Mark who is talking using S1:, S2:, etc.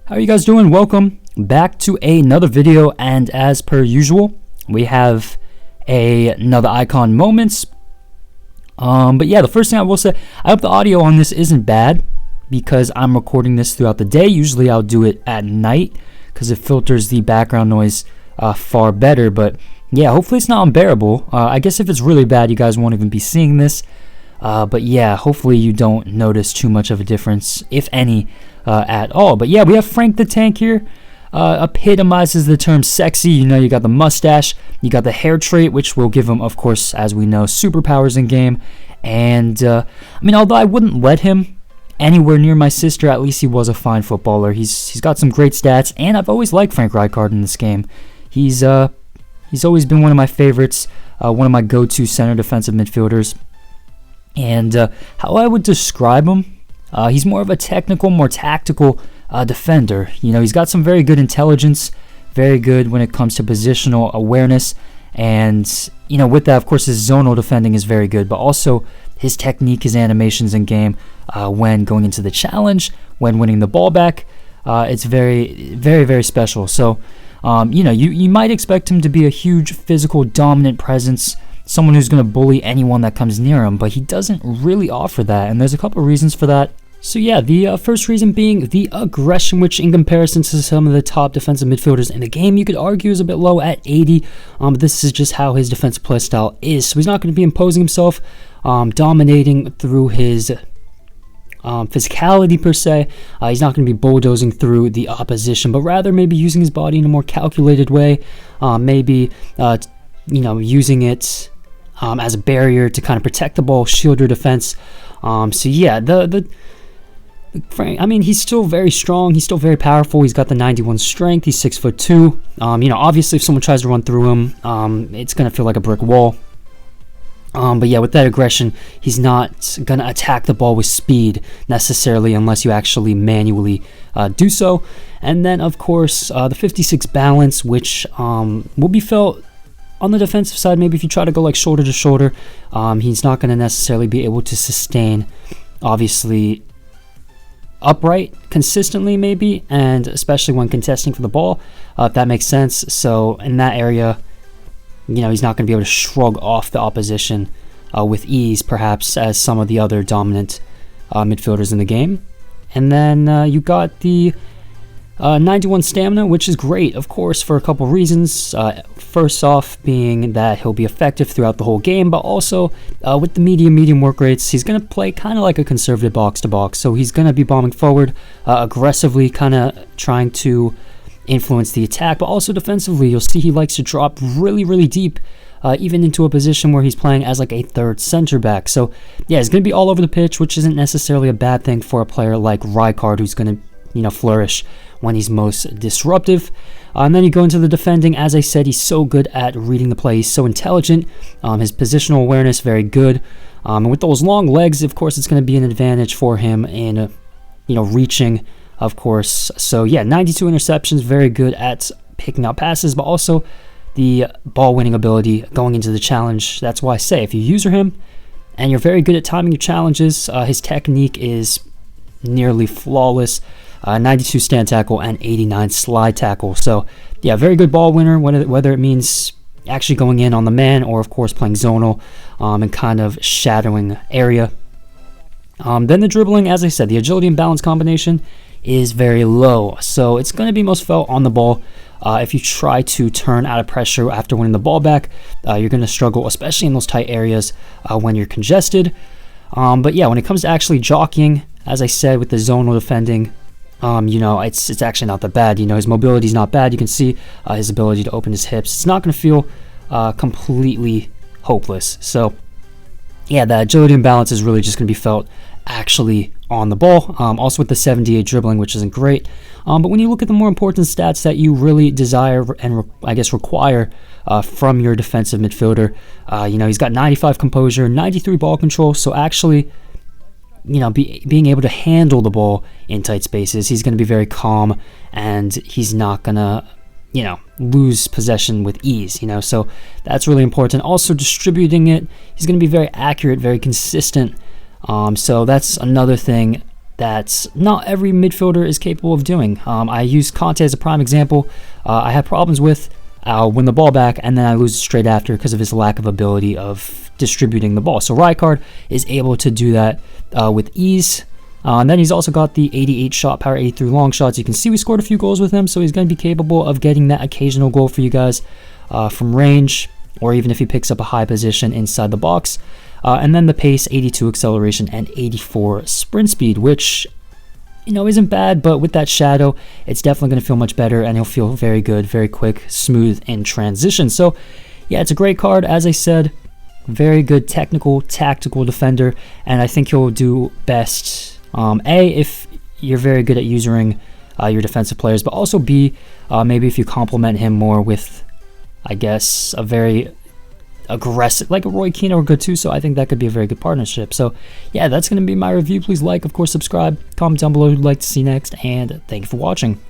S1: How are you guys doing? Welcome back to another video, and as per usual, we have another icon moments. But yeah, the first thing I will say, I hope the audio on this isn't bad because I'm recording this throughout the day. Usually I'll do it at night because it filters the background noise far better. But yeah, hopefully it's not unbearable. I guess if it's really bad, you guys won't even be seeing this. But yeah, hopefully you don't notice too much of a difference, if any, at all. But yeah, we have Frank the Tank here. Epitomizes the term sexy. You know, you got the mustache, you got the hair trait, which will give him, of course, as we know, superpowers in game. And I mean, although I wouldn't let him anywhere near my sister, at least he was a fine footballer. He's got some great stats, and I've always liked Frank Rijkaard in this game. He's always been one of my favorites, one of my go-to center defensive midfielders. And how I would describe him, he's more of a technical, more tactical defender. You know, he's got some very good intelligence, very good when it comes to positional awareness. And, you know, with that, of course, his zonal defending is very good, but also his technique, his animations in game, when going into the challenge, when winning the ball back, it's very, very, very special. So, you know, you might expect him to be a huge physical, dominant presence, someone who's going to bully anyone that comes near him, but he doesn't really offer that, and there's a couple of reasons for that. So yeah, the first reason being the aggression, which in comparison to some of the top defensive midfielders in the game, you could argue is a bit low at 80, but this is just how his defensive play style is. So he's not going to be imposing himself, dominating through his physicality per se. He's not going to be bulldozing through the opposition, but rather maybe using his body in a more calculated way, maybe you know, using it as a barrier to kind of protect the ball, shield your defense. So yeah, Frank, I mean, he's still very strong. He's still very powerful. He's got the 91 strength. He's 6'2". You know, obviously, if someone tries to run through him, it's gonna feel like a brick wall. But yeah, with that aggression, he's not gonna attack the ball with speed necessarily, unless you actually manually do so. And then, of course, the 56 balance, which will be felt on the defensive side. Maybe if you try to go like shoulder to shoulder, he's not going to necessarily be able to sustain, obviously, upright consistently maybe, and especially when contesting for the ball, if that makes sense. So in that area, you know, he's not going to be able to shrug off the opposition with ease, perhaps, as some of the other dominant midfielders in the game. And then you got the 91 stamina, which is great, of course, for a couple reasons. First off, being that he'll be effective throughout the whole game, but also with the medium work rates, he's going to play kind of like a conservative box-to-box. So he's going to be bombing forward, aggressively kind of trying to influence the attack, but also defensively, you'll see he likes to drop really deep, even into a position where he's playing as like a third center back. So yeah, he's going to be all over the pitch, which isn't necessarily a bad thing for a player like Rijkaard, who's going to, you know, flourish when he's most disruptive. And then you go into the defending. As I said, he's so good at reading the play. He's so intelligent. His positional awareness, very good. And with those long legs, of course, it's going to be an advantage for him in, you know, reaching, of course. So yeah, 92 interceptions, very good at picking out passes, but also the ball winning ability going into the challenge. That's why I say, if you user him and you're very good at timing your challenges, his technique is nearly flawless. 92 stand tackle and 89 slide tackle. So yeah, very good ball winner, whether it means actually going in on the man or of course playing zonal and kind of shadowing area. Then the dribbling, as I said, the agility and balance combination is very low, so it's going to be most felt on the ball. If you try to turn out of pressure after winning the ball back, you're going to struggle, especially in those tight areas when you're congested. But yeah, when it comes to actually jockeying, as I said, with the zonal defending, you know, it's actually not that bad. You know, his mobility is not bad. You can see his ability to open his hips. It's not going to feel completely hopeless. So yeah, the agility and balance is really just going to be felt actually on the ball. Also with the 78 dribbling, which isn't great. But when you look at the more important stats that you really desire and I guess require from your defensive midfielder, you know, he's got 95 composure, 93 ball control. So actually, you know, being able to handle the ball in tight spaces, he's going to be very calm, and he's not going to, you know, lose possession with ease, you know, so that's really important. Also distributing it, he's going to be very accurate, very consistent. So that's another thing that not every midfielder is capable of doing. I use Conte as a prime example. I have problems with I'll win the ball back and then I lose it straight after because of his lack of ability of distributing the ball. So Rijkaard is able to do that with ease. And then he's also got the 88 shot power, 83 long shots. You can see we scored a few goals with him, so he's going to be capable of getting that occasional goal for you guys from range, or even if he picks up a high position inside the box. And then the pace, 82 acceleration, and 84 sprint speed, which, you know, isn't bad, but with that shadow, it's definitely going to feel much better, and he'll feel very good, very quick, smooth in transition. So, yeah, it's a great card, as I said. Very good technical, tactical defender, and I think he'll do best, A, if you're very good at using your defensive players, but also B, maybe if you complement him more with, I guess, a very aggressive, like a Roy Keane or Gattuso. I think that could be a very good partnership. So yeah, that's going to be my review. Please like, of course, subscribe, comment down below who you'd like to see next, and thank you for watching.